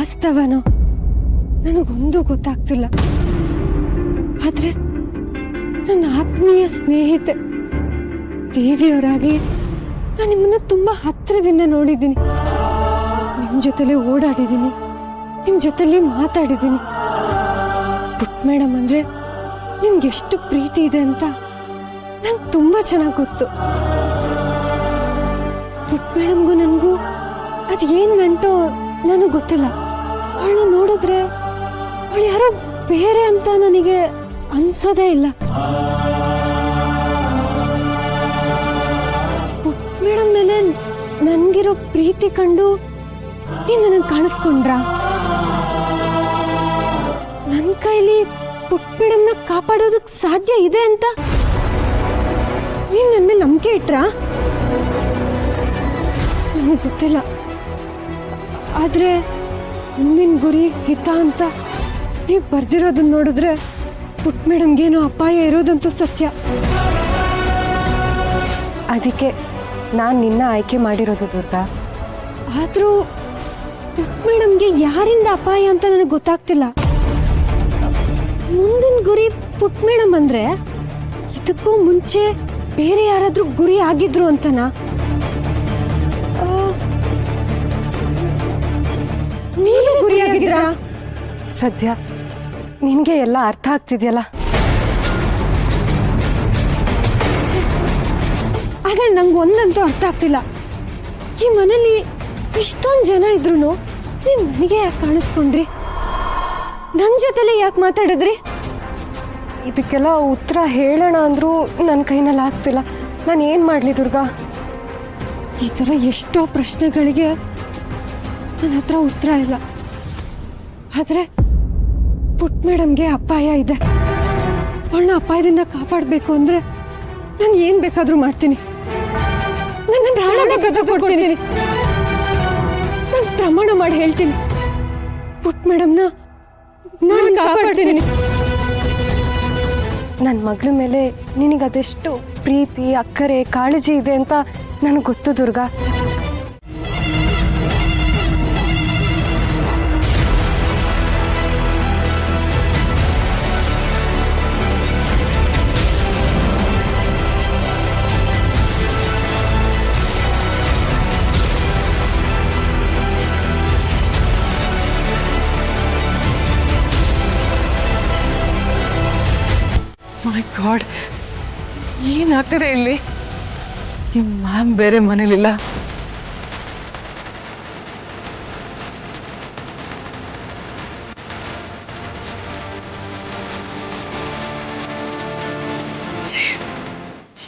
ವಾಸ್ತವನೋ ನನಗೊಂದು ಗೊತ್ತಾಗ್ತಿಲ್ಲ. ಆದ್ರೆ ನನ್ನ ಆತ್ಮೀಯ ಸ್ನೇಹಿತೆ ದೇವಿಯವರಾಗಿ ನಾನು ನಿಮ್ಮನ್ನ ತುಂಬಾ ಹತ್ತಿರದಿಂದ ನೋಡಿದ್ದೀನಿ. ನಿಮ್ ಜೊತೆಲೆ ಓಡಾಡಿದ್ದೀನಿ, ನಿಮ್ ಜೊತೆಲಿ ಮಾತಾಡಿದ್ದೀನಿ. ಪುಟ್ ಮೇಡಮ್ ಅಂದ್ರೆ ನಿಮ್ಗೆ ಎಷ್ಟು ಪ್ರೀತಿ ಇದೆ ಅಂತ ನಂಗೆ ತುಂಬಾ ಚೆನ್ನಾಗಿ ಗೊತ್ತು. ಪುಟ್ ಮೇಡಮ್ಗೂ ನನ್ಗೂ ಅದೇನ್ ನಂಟೋ ನನಗೆ ಗೊತ್ತಿಲ್ಲ. ಅವಳನ್ನ ನೋಡಿದ್ರೆ ಅವಳು ಯಾರೋ ಬೇರೆ ಅಂತ ನನಗೆ ಅನ್ಸೋದೇ ಇಲ್ಲ. ಪುಟ್ ಮೇಡಮ್ ಮೇಲೆ ನನ್ಗಿರೋ ಪ್ರೀತಿ ಕಂಡು ನೀನ್ ನನಗೆ ಕಾಣಿಸ್ಕೊಂಡ್ರ? ನನ್ ಕೈಲಿ ಪುಟ್ ಮೇಡಮ್ನ ಕಾಪಾಡೋದಕ್ ಸಾಧ್ಯ ಇದೆ ಅಂತ ನೀನ್ ನನ್ನ ಮೇಲೆ ನಂಬಿಕೆ ಇಟ್ರಾ? ನನಗೆ ಗೊತ್ತಿಲ್ಲ. ಆದ್ರೆ ಮುಂದಿನ ಗುರಿ ಹಿತ ಅಂತ ನೀವ್ ಬರ್ದಿರೋದನ್ನ ನೋಡಿದ್ರೆ ಪುಟ್ ಮೇಡಮ್ಗೇನೋ ಅಪಾಯ ಇರೋದಂತೂ ಸತ್ಯ. ಅದಕ್ಕೆ ನಾನು ನಿನ್ನ ಆಯ್ಕೆ ಮಾಡಿರೋದು ದುರ್ಗಾ. ಆದ್ರೂ ಪುಟ್ ಮೇಡಮ್ಗೆ ಯಾರಿಂದ ಅಪಾಯ ಅಂತ ನನಗೆ ಗೊತ್ತಾಗ್ತಿಲ್ಲ. ಮುಂದಿನ ಗುರಿ ಪುಟ್ ಮೇಡಮ್ ಅಂದ್ರೆ ಇದಕ್ಕೂ ಮುಂಚೆ ಬೇರೆ ಯಾರಾದ್ರೂ ಗುರಿ ಆಗಿದ್ರು ಅಂತನಾ? ನೀವೇ ಗುರಿ ಆಗಿದ್ರಾ? ಸದ್ಯ ನಿನಗೆ ಎಲ್ಲ ಅರ್ಥ ಆಗ್ತಿದೆಯಲ್ಲ. ಆದ್ರೆ ನಂಗೆ ಒಂದಂತೂ ಅರ್ಥ ಆಗ್ತಿಲ್ಲ. ಈ ಮನೇಲಿ ಇಷ್ಟೊಂದು ಜನ ಇದ್ರು ನೀವು ನನಗೆ ಯಾಕೆ ಕಾಣಿಸ್ಕೊಂಡ್ರಿ? ನನ್ನ ಜೊತೆಲೆ ಯಾಕೆ ಮಾತಾಡಿದ್ರಿ? ಇದಕ್ಕೆಲ್ಲ ಉತ್ತರ ಹೇಳೋಣ ಅಂದ್ರೂ ನನ್ನ ಕೈನಲ್ಲಿ ಆಗ್ತಿಲ್ಲ. ನಾನು ಏನು ಮಾಡಲಿ ದುರ್ಗಾ? ಈ ಥರ ಎಷ್ಟೋ ಪ್ರಶ್ನೆಗಳಿಗೆ ನನ್ನ ಹತ್ರ ಉತ್ತರ ಇಲ್ಲ. ಆದ್ರೆ ಪುಟ್ ಮೇಡಮ್ಗೆ ಅಪಾಯ ಇದೆ. ಅವಳನ್ನ ಅಪಾಯದಿಂದ ಕಾಪಾಡಬೇಕು ಅಂದ್ರೆ ನಾನು ಏನ್ ಬೇಕಾದ್ರೂ ಮಾಡ್ತೀನಿ. ನನ್ನ ಪ್ರಾಣ ಬೇಕಾದ್ರೂ ಕೊಡ್ತೀನಿ. ನಾನು ಪ್ರಮಾಣ ಮಾಡಿ ಹೇಳ್ತೀನಿ, ಪುಟ್ ಮೇಡಮ್ನ ನಾನು ಕಾಪಾಡ್ತೀನಿ. ನನ್ನ ಮಗಳ ಮೇಲೆ ನಿನಗದೆಷ್ಟು ಪ್ರೀತಿ, ಅಕ್ಕರೆ, ಕಾಳಜಿ ಇದೆ ಅಂತ ನನಗೆ ಗೊತ್ತು ದುರ್ಗಾ. ಮೈ ಗಾಡ್, ಏನಾಗ್ತಿದೆ ಇಲ್ಲಿ? ನಿಮ್ಮ ಮ್ಯಾಮ್ ಬೇರೆ ಮನೇಲಿಲ್ಲ.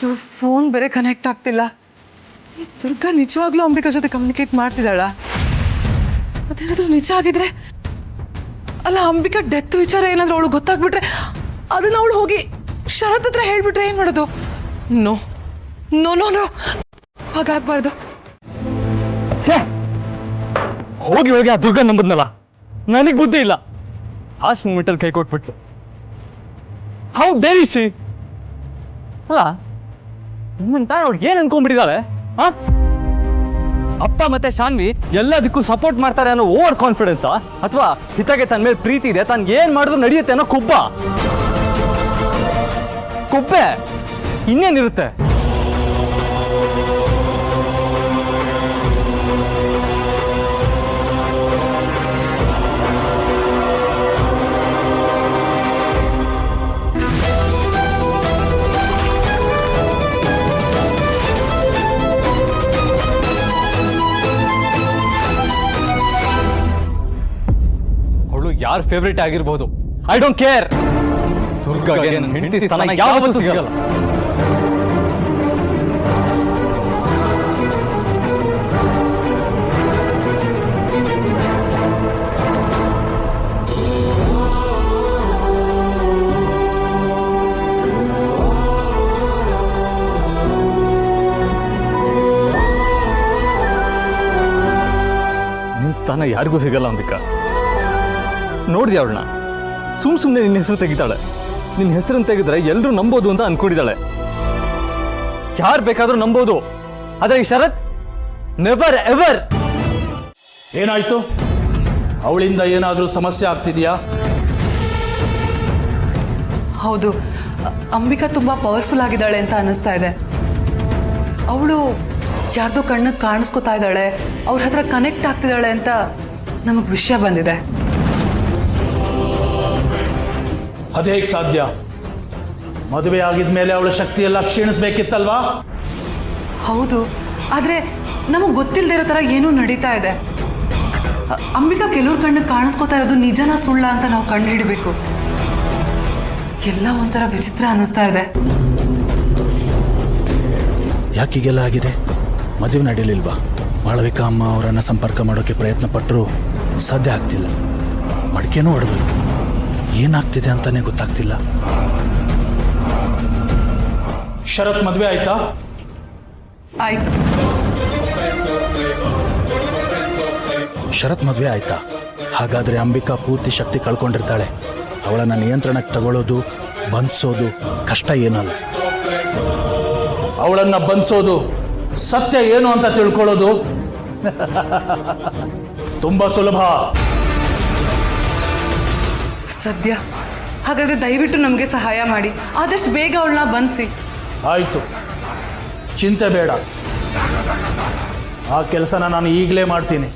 ಇವ್ರ ಫೋನ್ ಬೇರೆ ಕನೆಕ್ಟ್ ಆಗ್ತಿಲ್ಲ. ಈ ದುರ್ಗಾ ನಿಜವಾಗ್ಲೂ ಅಂಬಿಕಾ ಜೊತೆ ಕಮ್ಯುನಿಕೇಟ್ ಮಾಡ್ತಿದ್ದಾಳ? ಅದೇನಾದ್ರೂ ನಿಜ ಆಗಿದ್ರೆ, ಅಲ್ಲ ಅಂಬಿಕಾ ಡೆತ್ ವಿಚಾರ ಏನಾದ್ರೂ ಅವಳು ಗೊತ್ತಾಗ್ಬಿಟ್ರೆ ಅದನ್ನ ಅವಳು ಹೋಗಿ ಶರತ್ ಹತ್ರ ಹೇಳ್ಬಿಟ್ರೆ ಏನ್ ಮಾಡೋದು? ನೋ ನೋ ನೋ ನೋ, ಹಾಗಾಗ್ಬಾರ್ದು. ಹೋಗಿ ಹೋಗಿ ಆ ದುರ್ಗ ನಂಬದ್ನಲ್ಲ, ನನಗೆ ಬುದ್ಧಿ ಇಲ್ಲ. ಲಾಸ್ಟ್ ಮೂಮೆಂಟಲ್ಲಿ ಕೈ ಕೊಟ್ಬಿಟ್ಟು ಹೌ ದೇರಿಸಿ ಅಲ್ಲ ನಿಮ್ಮಂತ ಅವ್ರಿಗೆ ಏನ್ ಅನ್ಕೊಂಡ್ಬಿಟ್ಟಿದ್ದಾಳೆ? ಅಪ್ಪ ಮತ್ತೆ ಶಾನ್ವಿ ಎಲ್ಲದಕ್ಕೂ ಸಪೋರ್ಟ್ ಮಾಡ್ತಾರೆ ಅನ್ನೋ ಓವರ್ ಕಾನ್ಫಿಡೆನ್ಸಾ, ಅಥವಾ ಹಿತಗೆ ತನ್ನ ಮೇಲೆ ಪ್ರೀತಿ ಇದೆ, ತನ್ಗೆ ಏನ್ ಮಾಡಿದ್ರು ನಡೆಯುತ್ತೆ ಅನ್ನೋ ಕೊಬ್ಬೆ ಇನ್ನೇನಿರುತ್ತೆ? ಅವಳು ಯಾರ ಫೇವ್ರೇಟ್ ಆಗಿರ್ಬೋದು, ಐ ಡೋಂಟ್ ಕೇರ್. ದುರ್ಗಾಗೆ ನನ್ನ ಹೆಂಡತಿ ತನ ಯಾವತ್ತೂ ಸಿಗಲ್ಲ. ನಿನ್ ಸ್ಥಾನ ಯಾರಿಗೂ ಸಿಗಲ್ಲ ಅಂಬಿಕಾ. ನೋಡ್ದಿ ಅವಳನ್ನ, ಸುಮ್ನೆ ನಿನ್ನ ಹೆಸರು ತೆಗಿತಾಳೆ. ನಿನ್ನ ಹೆಸರನ್ನು ತೆಗೆದ್ರೆ ಎಲ್ಲರೂ ನಂಬೋದು ಅಂತ ಅನ್ಕೊಂಡಿದ್ದಾಳೆ. ಯಾರು ಬೇಕಾದ್ರೂ ನಂಬೋದು, ಆದ್ರೆ ಈ ಶರತ್ ನೆವರ್ ಎವರ್. ಏನಾಯ್ತು? ಅವಳಿಂದ ಏನಾದರೂ ಸಮಸ್ಯೆ ಆಗ್ತಿದೆಯಾ? ಹೌದು, ಅಂಬಿಕಾ ತುಂಬಾ ಪವರ್ಫುಲ್ ಆಗಿದ್ದಾಳೆ ಅಂತ ಅನಿಸ್ತಾ ಇದೆ. ಅವಳು ಯಾರ್ದೋ ಕಣ್ಣಿಗೆ ಕಾಣಿಸ್ಕೊತಾ ಇದ್ದಾಳೆ, ಅವ್ರ ಹತ್ರ ಕನೆಕ್ಟ್ ಆಗ್ತಿದ್ದಾಳೆ ಅಂತ ನಮಗ್ ವಿಷಯ ಬಂದಿದೆ. ಅದೇಗೆ ಸಾಧ್ಯ? ಮದುವೆ ಆಗಿದ್ಮೇಲೆ ಅವಳ ಶಕ್ತಿ ಎಲ್ಲ ಕ್ಷೀಣಿಸ್ಬೇಕಿತ್ತಲ್ವಾ? ಹೌದು, ಆದ್ರೆ ನಮಗ್ ಗೊತ್ತಿಲ್ಲದೆ ಇರೋ ತರ ಏನೂ ನಡೀತಾ ಇದೆ. ಅಂಬಿಕಾ ಕೆಲವ್ರ ಕಣ್ಣಿಗೆ ಕಾಣಿಸ್ಕೊತಾ ಇರೋದು ನಿಜನ ಸುಳ್ಳ ಅಂತ ನಾವು ಕಂಡು ಹಿಡಿಬೇಕು. ಎಲ್ಲ ಒಂಥರ ವಿಚಿತ್ರ ಅನ್ನಿಸ್ತಾ ಇದೆ. ಯಾಕೀಗೆಲ್ಲ ಆಗಿದೆ? ಮದುವೆ ನಡೀಲಿಲ್ವಾ? ಮಾಳವಿಕಾ ಅಮ್ಮ ಅವರನ್ನ ಸಂಪರ್ಕ ಮಾಡೋಕೆ ಪ್ರಯತ್ನ ಪಟ್ಟರು ಸಾಧ್ಯ ಆಗ್ತಿಲ್ಲ. ಮಡಿಕೆನೂ ಹೊಡೆದ್ರು, ಏನಾಗ್ತಿದೆ ಅಂತಾನೆ ಗೊತ್ತಾಗ್ತಿಲ್ಲ. ಶರತ್ ಮದುವೆ ಆಯ್ತಾ? ಆಯ್ತು. ಶರತ್ ಮದುವೆ ಆಯ್ತಾ? ಹಾಗಾದ್ರೆ ಅಂಬಿಕಾ ಪೂರ್ತಿ ಶಕ್ತಿ ಕಳ್ಕೊಂಡಿರ್ತಾಳೆ. ಅವಳನ್ನ ನಿಯಂತ್ರಣಕ್ಕೆ ತಗೊಳ್ಳೋದು, ಬಂಧಿಸೋದು ಕಷ್ಟ ಏನಲ್ಲ. ಅವಳನ್ನ ಬಂಧಿಸೋದು, ಸತ್ಯ ಏನು ಅಂತ ತಿಳ್ಕೊಳ್ಳೋದು ತುಂಬಾ ಸುಲಭ. ಸದ್ಯ ಹಾಗಾದ್ರೆ ದಯವಿಟ್ಟು ನಮಗೆ ಸಹಾಯ ಮಾಡಿ, ಆದಷ್ಟು ಬೇಗ ಅವಳನ್ನ ಬಂಧಿಸಿ. ಆಯ್ತು, ಚಿಂತೆ ಬೇಡ. ಆ ಕೆಲಸನ ನಾನು ಈಗಲೇ ಮಾಡ್ತೀನಿ.